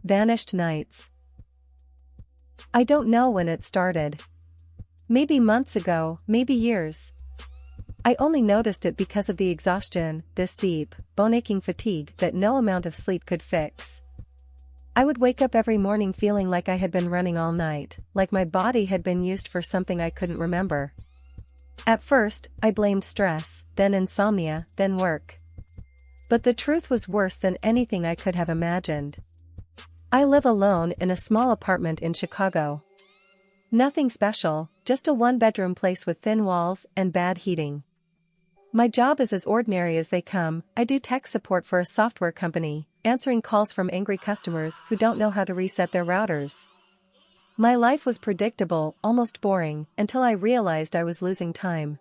Vanished nights. I don't know when it started. Maybe months ago, maybe years. I only noticed it because of the exhaustion, this deep, bone-aching fatigue that no amount of sleep could fix. I would wake up every morning feeling like I had been running all night, like my body had been used for something I couldn't remember. At first, I blamed stress, then insomnia, then work. But the truth was worse than anything I could have imagined. I live alone in a small apartment in Chicago. Nothing special, just a one-bedroom place with thin walls and bad heating. My job is as ordinary as they come. I do tech support for a software company, answering calls from angry customers who don't know how to reset their routers. My life was predictable, almost boring, until I realized I was losing time.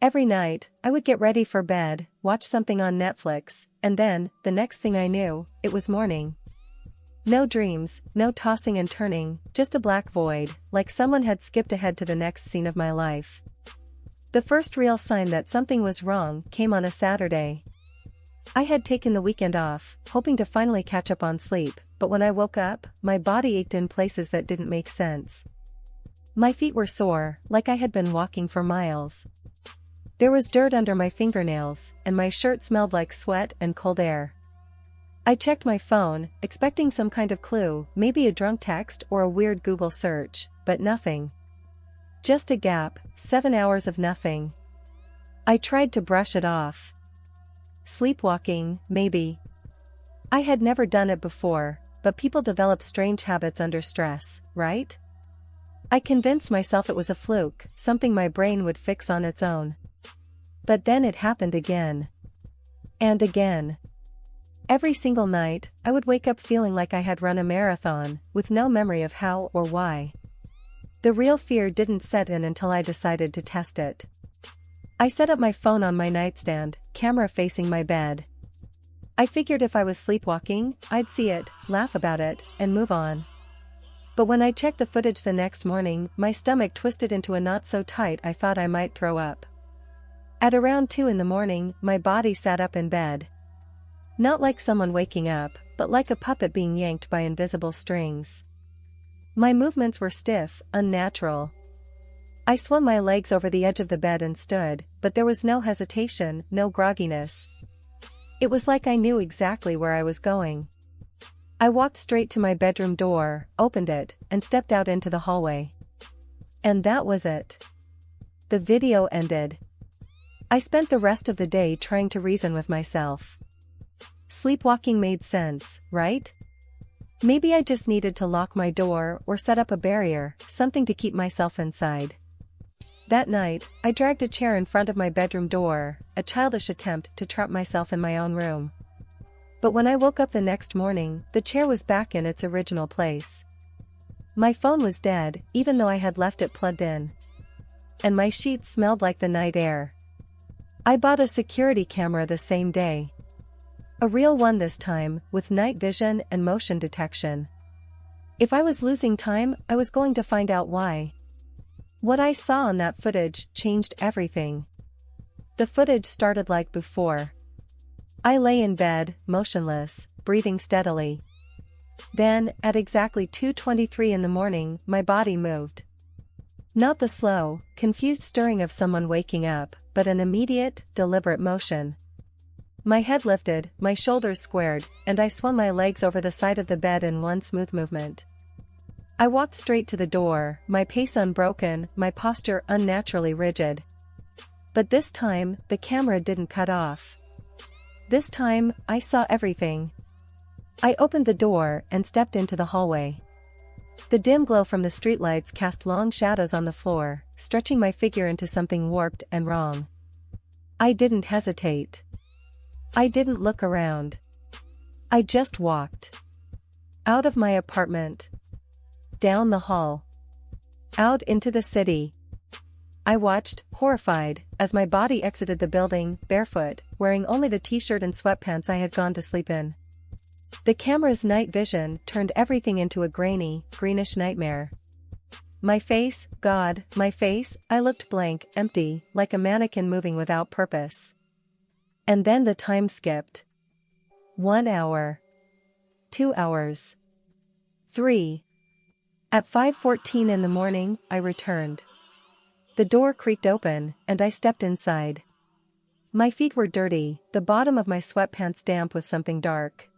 Every night, I would get ready for bed, watch something on Netflix, and then, the next thing I knew, it was morning. No dreams, no tossing and turning, just a black void, like someone had skipped ahead to the next scene of my life. The first real sign that something was wrong came on a Saturday. I had taken the weekend off, hoping to finally catch up on sleep, but when I woke up, my body ached in places that didn't make sense. My feet were sore, like I had been walking for miles. There was dirt under my fingernails, and my shirt smelled like sweat and cold air. I checked my phone, expecting some kind of clue, maybe a drunk text or a weird Google search, but nothing. Just a gap, 7 hours of nothing. I tried to brush it off. Sleepwalking, maybe. I had never done it before, but people develop strange habits under stress, right? I convinced myself it was a fluke, something my brain would fix on its own. But then it happened again. And again. Every single night, I would wake up feeling like I had run a marathon, with no memory of how or why. The real fear didn't set in until I decided to test it. I set up my phone on my nightstand, camera facing my bed. I figured if I was sleepwalking, I'd see it, laugh about it, and move on. But when I checked the footage the next morning, my stomach twisted into a knot so tight I thought I might throw up. At around 2 in the morning, my body sat up in bed. Not like someone waking up, but like a puppet being yanked by invisible strings. My movements were stiff, unnatural. I swung my legs over the edge of the bed and stood, but there was no hesitation, no grogginess. It was like I knew exactly where I was going. I walked straight to my bedroom door, opened it, and stepped out into the hallway. And that was it. The video ended. I spent the rest of the day trying to reason with myself. Sleepwalking made sense, right? Maybe I just needed to lock my door or set up a barrier, something to keep myself inside. That night, I dragged a chair in front of my bedroom door, a childish attempt to trap myself in my own room. But when I woke up the next morning, the chair was back in its original place. My phone was dead, even though I had left it plugged in. And my sheets smelled like the night air. I bought a security camera the same day. A real one this time, with night vision and motion detection. If I was losing time, I was going to find out why. What I saw on that footage changed everything. The footage started like before. I lay in bed, motionless, breathing steadily. Then, at exactly 2:23 in the morning, my body moved. Not the slow, confused stirring of someone waking up, but an immediate, deliberate motion. My head lifted, my shoulders squared, and I swung my legs over the side of the bed in one smooth movement. I walked straight to the door, my pace unbroken, my posture unnaturally rigid. But this time, the camera didn't cut off. This time, I saw everything. I opened the door and stepped into the hallway. The dim glow from the streetlights cast long shadows on the floor, stretching my figure into something warped and wrong. I didn't hesitate. I didn't look around. I just walked. Out of my apartment. Down the hall. Out into the city. I watched, horrified, as my body exited the building, barefoot, wearing only the t-shirt and sweatpants I had gone to sleep in. The camera's night vision turned everything into a grainy, greenish nightmare. My face, God, my face, I looked blank, empty, like a mannequin moving without purpose. And then the time skipped. 1 hour. 2 hours. 3. At 5:14 in the morning, I returned. The door creaked open, and I stepped inside. My feet were dirty, the bottom of my sweatpants damp with something dark.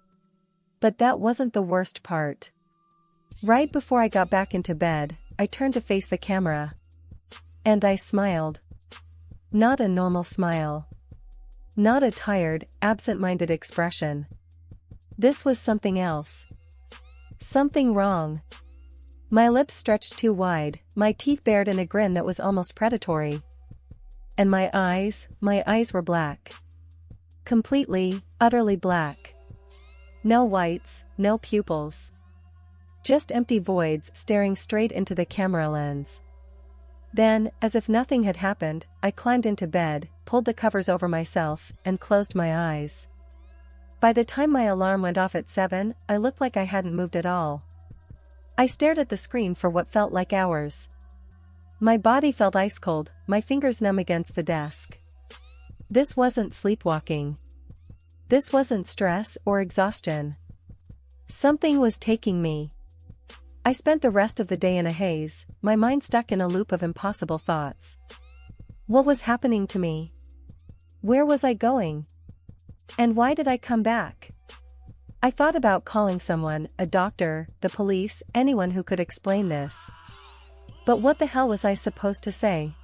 But that wasn't the worst part. Right before I got back into bed, I turned to face the camera. And I smiled. Not a normal smile. Not a tired, absent-minded expression. This was something else. Something wrong. My lips stretched too wide, my teeth bared in a grin that was almost predatory. And my eyes were black. Completely, utterly black. No whites, no pupils. Just empty voids staring straight into the camera lens. Then, as if nothing had happened, I climbed into bed, pulled the covers over myself, and closed my eyes. By the time my alarm went off at 7, I looked like I hadn't moved at all. I stared at the screen for what felt like hours. My body felt ice cold, my fingers numb against the desk. This wasn't sleepwalking. This wasn't stress or exhaustion. Something was taking me. I spent the rest of the day in a haze, my mind stuck in a loop of impossible thoughts. What was happening to me? Where was I going? And why did I come back? I thought about calling someone, a doctor, the police, anyone who could explain this. But what the hell was I supposed to say?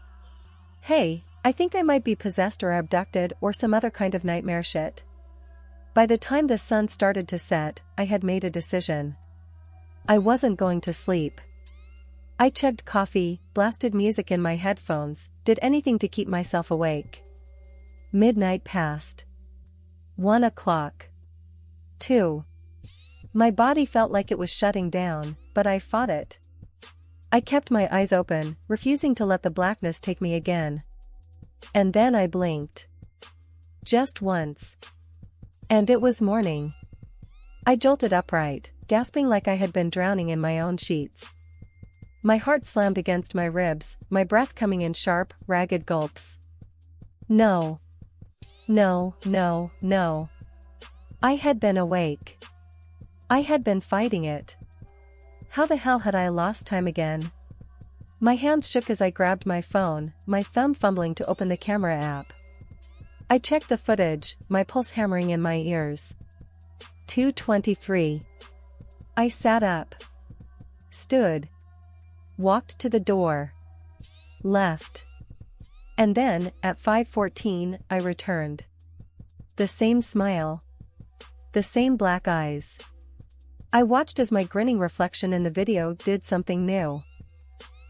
Hey, I think I might be possessed or abducted or some other kind of nightmare shit. By the time the sun started to set, I had made a decision. I wasn't going to sleep. I chugged coffee, blasted music in my headphones, did anything to keep myself awake. Midnight passed. 1 o'clock. 2. My body felt like it was shutting down, but I fought it. I kept my eyes open, refusing to let the blackness take me again. And then I blinked. Just once. And it was morning. I jolted upright, gasping like I had been drowning in my own sheets. My heart slammed against my ribs, my breath coming in sharp, ragged gulps. No. No, no, no. I had been awake. I had been fighting it. How the hell had I lost time again? My hands shook as I grabbed my phone, my thumb fumbling to open the camera app. I checked the footage, my pulse hammering in my ears. 2:23. I sat up. Stood. Walked to the door. Left. And then, at 5:14, I returned. The same smile. The same black eyes. I watched as my grinning reflection in the video did something new.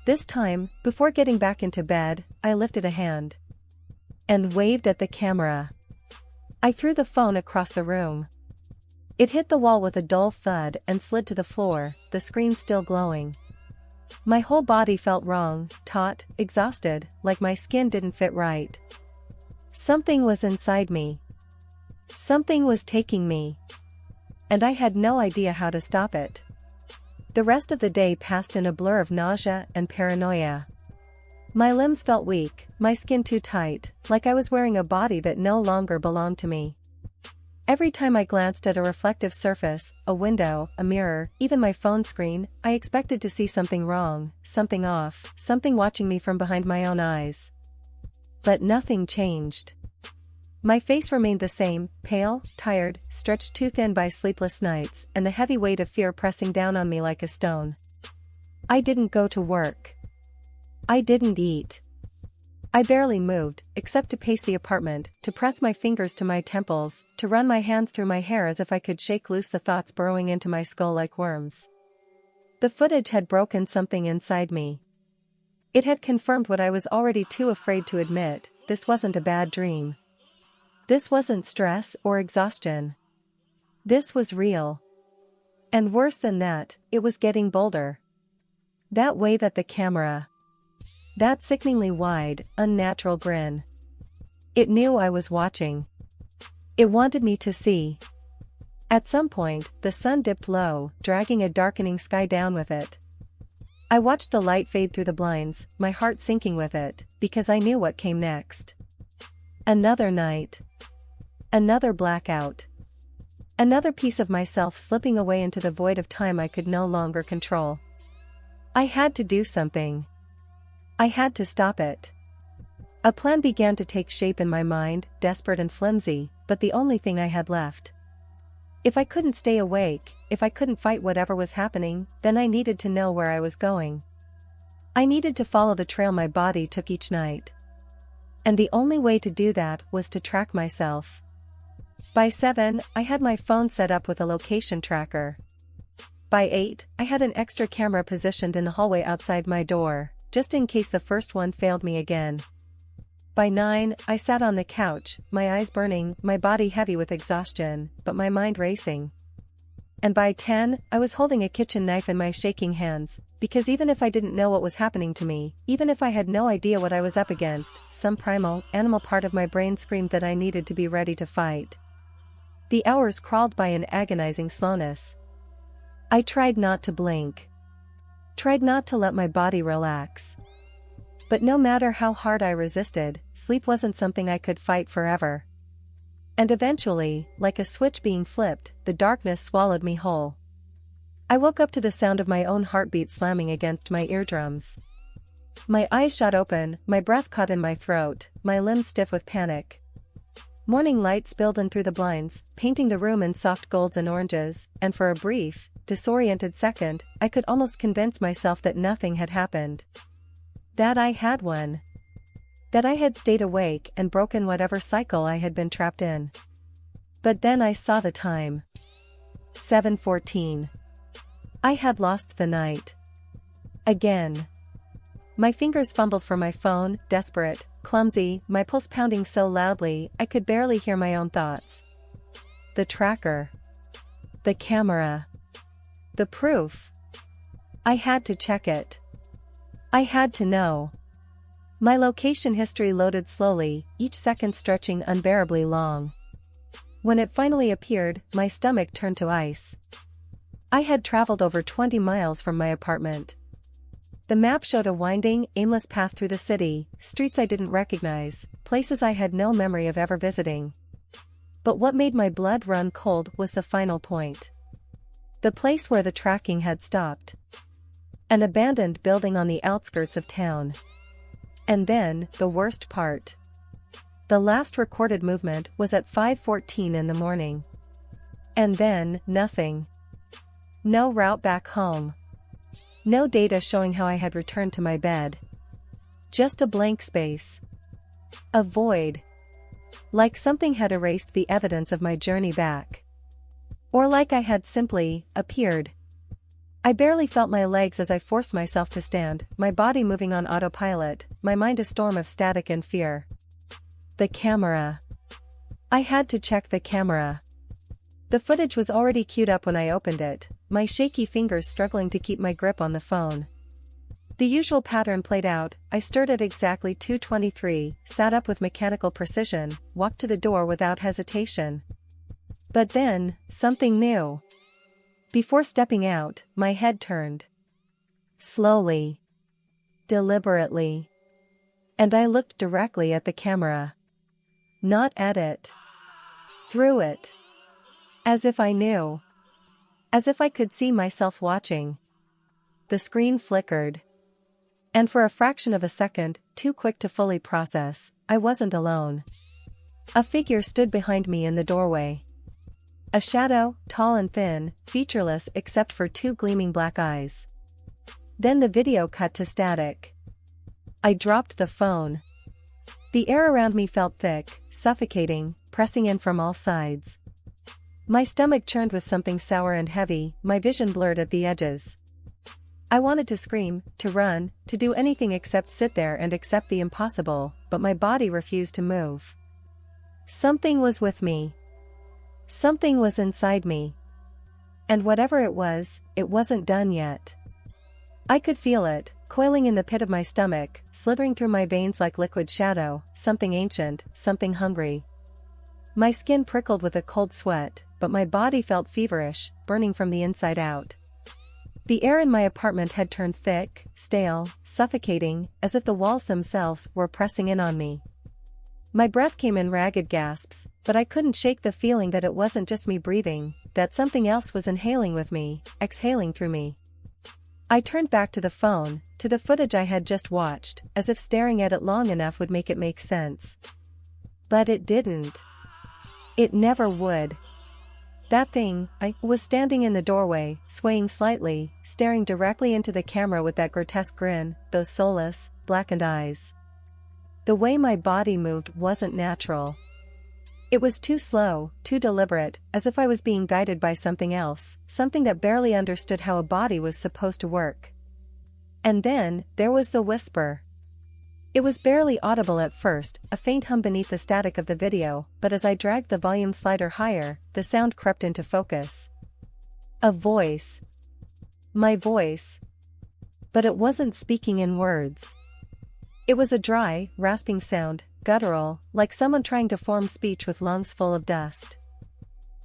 This time, before getting back into bed, I lifted a hand. And waved at the camera. I threw the phone across the room. It hit the wall with a dull thud and slid to the floor, the screen still glowing. My whole body felt wrong, taut, exhausted, like my skin didn't fit right. Something was inside me. Something was taking me. And I had no idea how to stop it. The rest of the day passed in a blur of nausea and paranoia. My limbs felt weak, my skin too tight, like I was wearing a body that no longer belonged to me. Every time I glanced at a reflective surface, a window, a mirror, even my phone screen, I expected to see something wrong, something off, something watching me from behind my own eyes. But nothing changed. My face remained the same, pale, tired, stretched too thin by sleepless nights, and the heavy weight of fear pressing down on me like a stone. I didn't go to work. I didn't eat. I barely moved, except to pace the apartment, to press my fingers to my temples, to run my hands through my hair as if I could shake loose the thoughts burrowing into my skull like worms. The footage had broken something inside me. It had confirmed what I was already too afraid to admit: this wasn't a bad dream. This wasn't stress or exhaustion. This was real. And worse than that, it was getting bolder. That wave at the camera. That sickeningly wide, unnatural grin. It knew I was watching. It wanted me to see. At some point, the sun dipped low, dragging a darkening sky down with it. I watched the light fade through the blinds, my heart sinking with it, because I knew what came next. Another night. Another blackout. Another piece of myself slipping away into the void of time I could no longer control. I had to do something. I had to stop it. A plan began to take shape in my mind, desperate and flimsy, but the only thing I had left. If I couldn't stay awake, if I couldn't fight whatever was happening, then I needed to know where I was going. I needed to follow the trail my body took each night. And the only way to do that was to track myself. By 7, I had my phone set up with a location tracker. By 8, I had an extra camera positioned in the hallway outside my door, just in case the first one failed me again. By 9, I sat on the couch, my eyes burning, my body heavy with exhaustion, but my mind racing. And by 10, I was holding a kitchen knife in my shaking hands, because even if I didn't know what was happening to me, even if I had no idea what I was up against, some primal, animal part of my brain screamed that I needed to be ready to fight. The hours crawled by in agonizing slowness. I tried not to blink. Tried not to let my body relax. But no matter how hard I resisted, sleep wasn't something I could fight forever. And eventually, like a switch being flipped, the darkness swallowed me whole. I woke up to the sound of my own heartbeat slamming against my eardrums. My eyes shot open, my breath caught in my throat, my limbs stiff with panic. Morning light spilled in through the blinds, painting the room in soft golds and oranges, and for a brief, disoriented second, I could almost convince myself that nothing had happened. That I had won. That I had stayed awake and broken whatever cycle I had been trapped in. But then I saw the time. 7:14. I had lost the night. Again. My fingers fumbled for my phone, desperate, clumsy, my pulse pounding so loudly I could barely hear my own thoughts. The tracker. The camera. The proof. I had to check it. I had to know. My location history loaded slowly, each second stretching unbearably long. When it finally appeared, my stomach turned to ice. I had traveled over 20 miles from my apartment. The map showed a winding, aimless path through the city, streets I didn't recognize, places I had no memory of ever visiting. But what made my blood run cold was the final point. The place where the tracking had stopped. An abandoned building on the outskirts of town. And then, the worst part. The last recorded movement was at 5:14 in the morning. And then, nothing. No route back home. No data showing how I had returned to my bed. Just a blank space. A void. Like something had erased the evidence of my journey back. Or like I had simply appeared. I barely felt my legs as I forced myself to stand, my body moving on autopilot, my mind a storm of static and fear. The camera. I had to check the camera. The footage was already queued up when I opened it, my shaky fingers struggling to keep my grip on the phone. The usual pattern played out. I stirred at exactly 2:23, sat up with mechanical precision, walked to the door without hesitation. But then, something new. Before stepping out, my head turned. Slowly. Deliberately. And I looked directly at the camera. Not at it. Through it. As if I knew. As if I could see myself watching. The screen flickered. And for a fraction of a second, too quick to fully process, I wasn't alone. A figure stood behind me in the doorway. A shadow, tall and thin, featureless except for two gleaming black eyes. Then the video cut to static. I dropped the phone. The air around me felt thick, suffocating, pressing in from all sides. My stomach churned with something sour and heavy, my vision blurred at the edges. I wanted to scream, to run, to do anything except sit there and accept the impossible, but my body refused to move. Something was with me. Something was inside me. And whatever it was, it wasn't done yet. I could feel it, coiling in the pit of my stomach, slithering through my veins like liquid shadow, something ancient, something hungry. My skin prickled with a cold sweat, but my body felt feverish, burning from the inside out. The air in my apartment had turned thick, stale, suffocating, as if the walls themselves were pressing in on me. My breath came in ragged gasps, but I couldn't shake the feeling that it wasn't just me breathing, that something else was inhaling with me, exhaling through me. I turned back to the phone, to the footage I had just watched, as if staring at it long enough would make it make sense. But it didn't. It never would. That thing, I was standing in the doorway, swaying slightly, staring directly into the camera with that grotesque grin, those soulless, blackened eyes. The way my body moved wasn't natural. It was too slow, too deliberate, as if I was being guided by something else, something that barely understood how a body was supposed to work. And then, there was the whisper. It was barely audible at first, a faint hum beneath the static of the video, but as I dragged the volume slider higher, the sound crept into focus. A voice. My voice. But it wasn't speaking in words. It was a dry, rasping sound, guttural, like someone trying to form speech with lungs full of dust.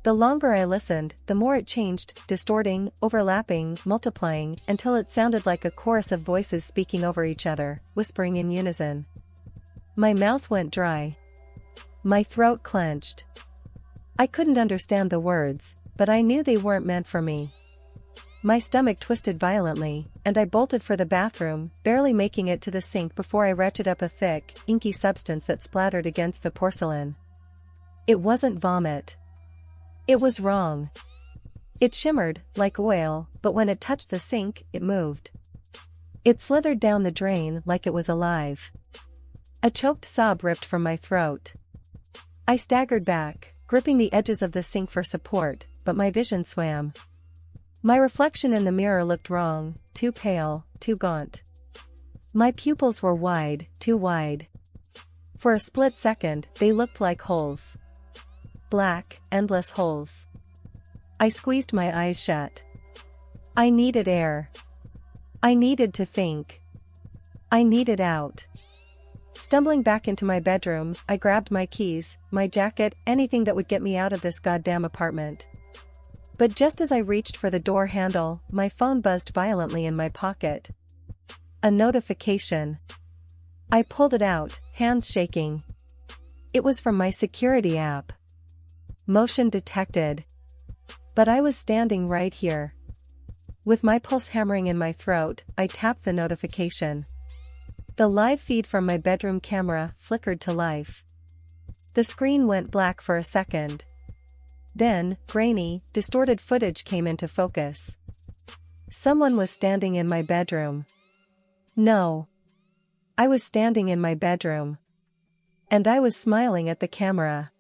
The longer I listened, the more it changed, distorting, overlapping, multiplying, until it sounded like a chorus of voices speaking over each other, whispering in unison. My mouth went dry. My throat clenched. I couldn't understand the words, but I knew they weren't meant for me. My stomach twisted violently, and I bolted for the bathroom, barely making it to the sink before I retched up a thick, inky substance that splattered against the porcelain. It wasn't vomit. It was wrong. It shimmered, like oil, but when it touched the sink, it moved. It slithered down the drain like it was alive. A choked sob ripped from my throat. I staggered back, gripping the edges of the sink for support, but my vision swam. My reflection in the mirror looked wrong, too pale, too gaunt. My pupils were wide, too wide. For a split second, they looked like holes. Black, endless holes. I squeezed my eyes shut. I needed air. I needed to think. I needed out. Stumbling back into my bedroom, I grabbed my keys, my jacket, anything that would get me out of this goddamn apartment. But just as I reached for the door handle, my phone buzzed violently in my pocket. A notification. I pulled it out, hands shaking. It was from my security app. Motion detected. But I was standing right here. With my pulse hammering in my throat, I tapped the notification. The live feed from my bedroom camera flickered to life. The screen went black for a second. Then, grainy, distorted footage came into focus. Someone was standing in my bedroom. No. I was standing in my bedroom. And I was smiling at the camera.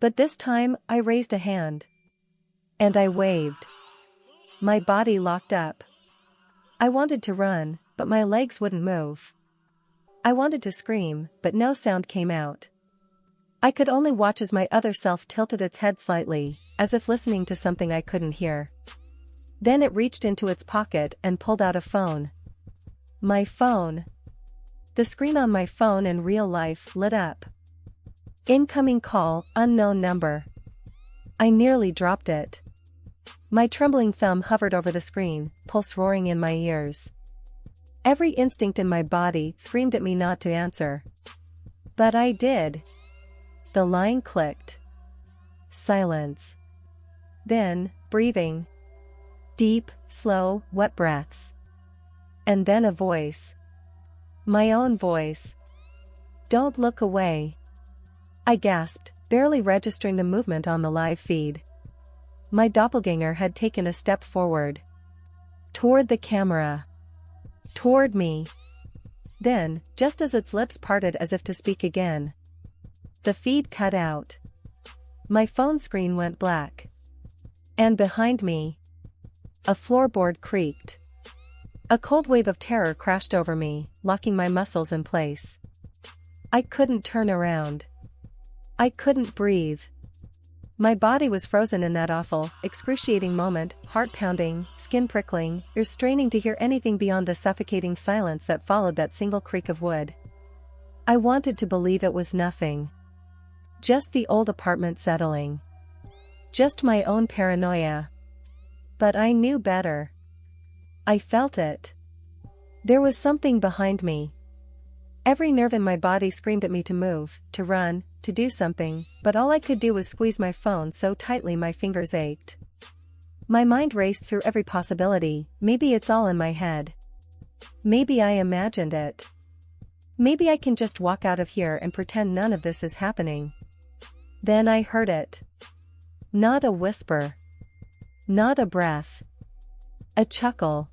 But this time, I raised a hand. And I waved. My body locked up. I wanted to run, but my legs wouldn't move. I wanted to scream, but no sound came out. I could only watch as my other self tilted its head slightly, as if listening to something I couldn't hear. Then it reached into its pocket and pulled out a phone. My phone. The screen on my phone in real life lit up. Incoming call, unknown number. I nearly dropped it. My trembling thumb hovered over the screen, pulse roaring in my ears. Every instinct in my body screamed at me not to answer. But I did. The line clicked. Silence. Then, breathing. Deep, slow, wet breaths. And then a voice. My own voice. Don't look away. I gasped, barely registering the movement on the live feed. My doppelganger had taken a step forward. Toward the camera. Toward me. Then, just as its lips parted as if to speak again, the feed cut out. My phone screen went black. And behind me, a floorboard creaked. A cold wave of terror crashed over me, locking my muscles in place. I couldn't turn around. I couldn't breathe. My body was frozen in that awful, excruciating moment, heart pounding, skin prickling, ears straining to hear anything beyond the suffocating silence that followed that single creak of wood. I wanted to believe it was nothing. Just the old apartment settling. Just my own paranoia. But I knew better. I felt it. There was something behind me. Every nerve in my body screamed at me to move, to run, to do something, but all I could do was squeeze my phone so tightly my fingers ached. My mind raced through every possibility. Maybe it's all in my head. Maybe I imagined it. Maybe I can just walk out of here and pretend none of this is happening. Then I heard it. Not a whisper. Not a breath. A chuckle.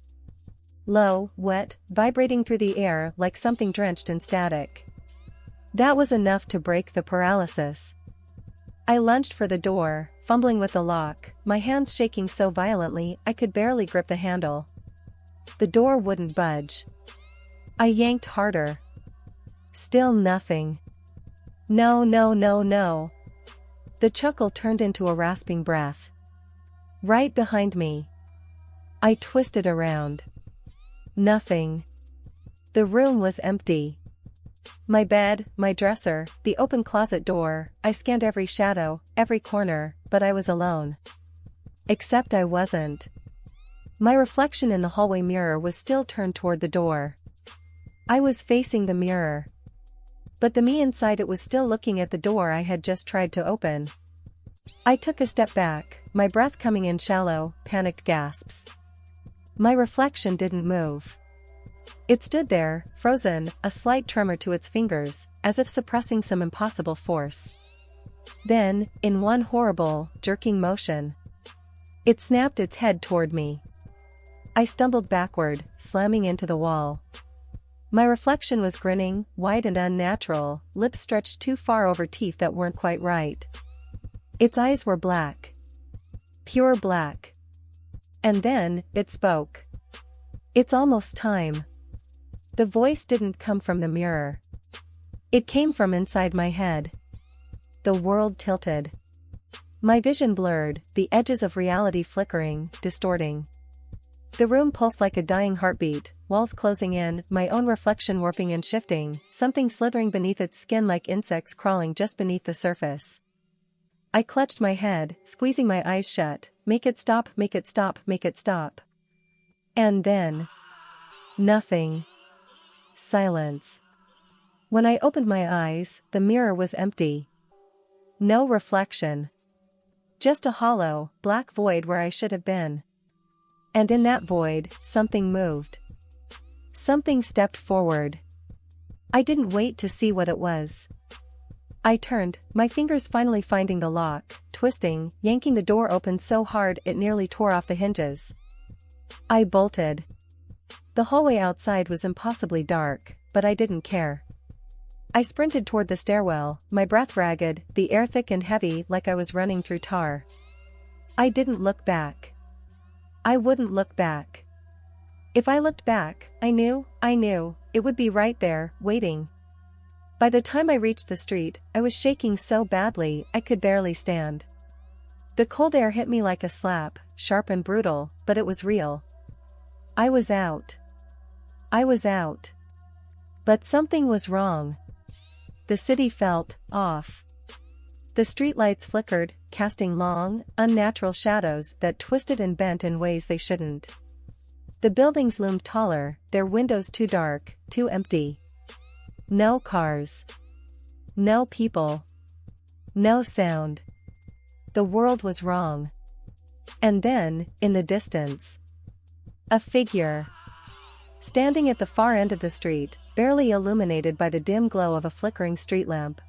Low, wet, vibrating through the air like something drenched in static. That was enough to break the paralysis. I lunged for the door, fumbling with the lock, my hands shaking so violently I could barely grip the handle. The door wouldn't budge. I yanked harder. Still nothing. No, no, no, no. The chuckle turned into a rasping breath. Right behind me. I twisted around. Nothing. The room was empty. My bed, my dresser, the open closet door, I scanned every shadow, every corner, but I was alone. Except I wasn't. My reflection in the hallway mirror was still turned toward the door. I was facing the mirror. But the me inside it was still looking at the door I had just tried to open. I took a step back, my breath coming in shallow, panicked gasps. My reflection didn't move. It stood there, frozen, a slight tremor to its fingers, as if suppressing some impossible force. Then, in one horrible, jerking motion, it snapped its head toward me. I stumbled backward, slamming into the wall. My reflection was grinning, white and unnatural, lips stretched too far over teeth that weren't quite right. Its eyes were black. Pure black. And then, it spoke. "It's almost time." The voice didn't come from the mirror. It came from inside my head. The world tilted. My vision blurred, the edges of reality flickering, distorting. The room pulsed like a dying heartbeat, walls closing in, my own reflection warping and shifting, something slithering beneath its skin like insects crawling just beneath the surface. I clutched my head, squeezing my eyes shut. Make it stop, make it stop, make it stop. And then... nothing. Silence. When I opened my eyes, the mirror was empty. No reflection. Just a hollow, black void where I should have been. And in that void, something moved. Something stepped forward. I didn't wait to see what it was. I turned, my fingers finally finding the lock, twisting, yanking the door open so hard it nearly tore off the hinges. I bolted. The hallway outside was impossibly dark, but I didn't care. I sprinted toward the stairwell, my breath ragged, the air thick and heavy like I was running through tar. I didn't look back. I wouldn't look back. If I looked back, I knew, it would be right there, waiting. By the time I reached the street, I was shaking so badly I could barely stand. The cold air hit me like a slap, sharp and brutal, but it was real. I was out. I was out. But something was wrong. The city felt off. The streetlights flickered, casting long, unnatural shadows that twisted and bent in ways they shouldn't. The buildings loomed taller, their windows too dark, too empty. No cars. No people. No sound. The world was wrong. And then, in the distance, a figure. Standing at the far end of the street, barely illuminated by the dim glow of a flickering street lamp.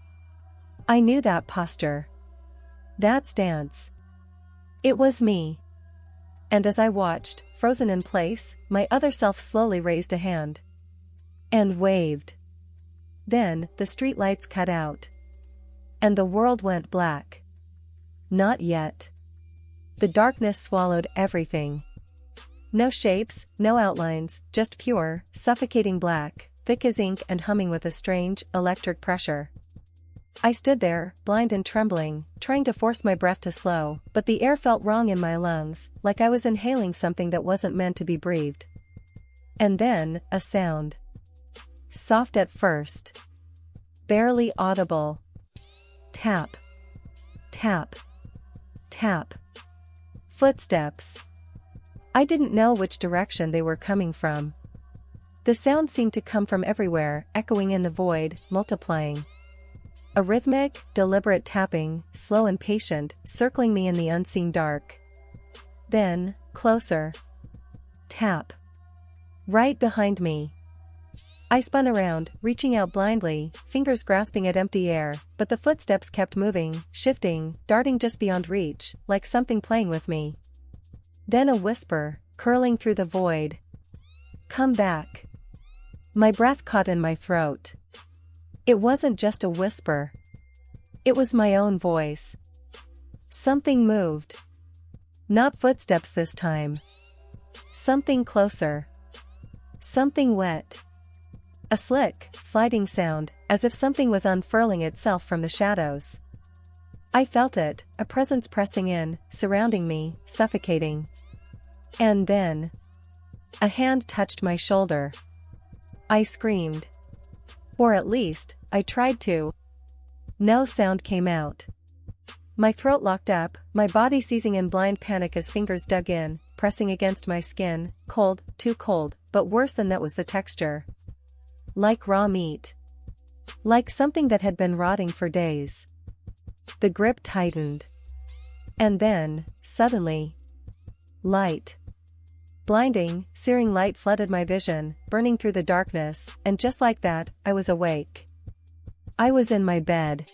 I knew that posture. That stance. It was me. And as I watched, frozen in place, my other self slowly raised a hand. And waved. Then, the street lights cut out. And the world went black. Not yet. The darkness swallowed everything. No shapes, no outlines, just pure, suffocating black, thick as ink and humming with a strange, electric pressure. I stood there, blind and trembling, trying to force my breath to slow, but the air felt wrong in my lungs, like I was inhaling something that wasn't meant to be breathed. And then, a sound. Soft at first. Barely audible. Tap. Tap. Tap. Footsteps. I didn't know which direction they were coming from. The sound seemed to come from everywhere, echoing in the void, multiplying. A rhythmic, deliberate tapping, slow and patient, circling me in the unseen dark. Then, closer. Tap. Right behind me. I spun around, reaching out blindly, fingers grasping at empty air, but the footsteps kept moving, shifting, darting just beyond reach, like something playing with me. Then a whisper, curling through the void. Come back. My breath caught in my throat. It wasn't just a whisper. It was my own voice. Something moved. Not footsteps this time. Something closer. Something wet. A slick, sliding sound, as if something was unfurling itself from the shadows. I felt it, a presence pressing in, surrounding me, suffocating. And then, a hand touched my shoulder. I screamed. Or at least, I tried to. No sound came out. My throat locked up, my body seizing in blind panic as fingers dug in, pressing against my skin, cold, too cold, but worse than that was the texture. Like raw meat. Like something that had been rotting for days. The grip tightened. And then, suddenly, light. Blinding, searing light flooded my vision, burning through the darkness, and just like that, I was awake. I was in my bed.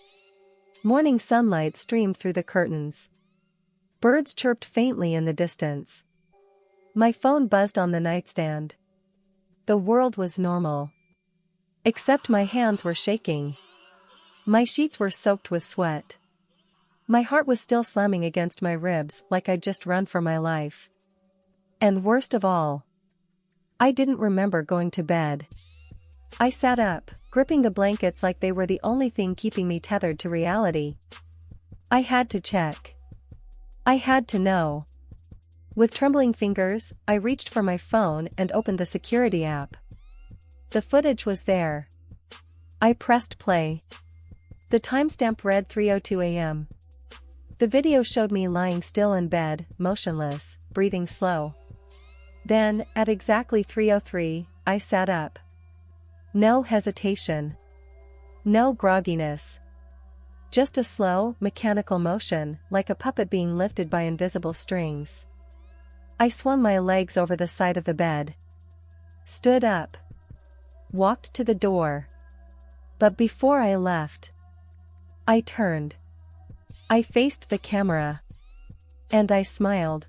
Morning sunlight streamed through the curtains. Birds chirped faintly in the distance. My phone buzzed on the nightstand. The world was normal. Except my hands were shaking. My sheets were soaked with sweat. My heart was still slamming against my ribs like I'd just run for my life. And worst of all, I didn't remember going to bed. I sat up, gripping the blankets like they were the only thing keeping me tethered to reality. I had to check. I had to know. With trembling fingers, I reached for my phone and opened the security app. The footage was there. I pressed play. The timestamp read 3:02 a.m. The video showed me lying still in bed, motionless, breathing slow. Then, at exactly 3:03, I sat up. No hesitation. No grogginess. Just a slow, mechanical motion, like a puppet being lifted by invisible strings. I swung my legs over the side of the bed. Stood up. Walked to the door. But before I left, I turned. I faced the camera. And I smiled.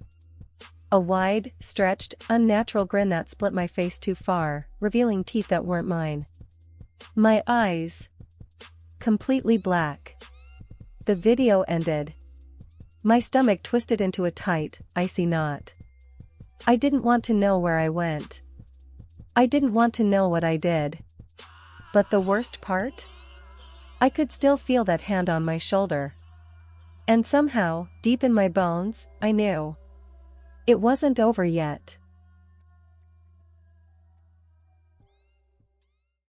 A wide, stretched, unnatural grin that split my face too far, revealing teeth that weren't mine. My eyes. Completely black. The video ended. My stomach twisted into a tight, icy knot. I didn't want to know where I went. I didn't want to know what I did. But the worst part? I could still feel that hand on my shoulder. And somehow, deep in my bones, I knew. It wasn't over yet.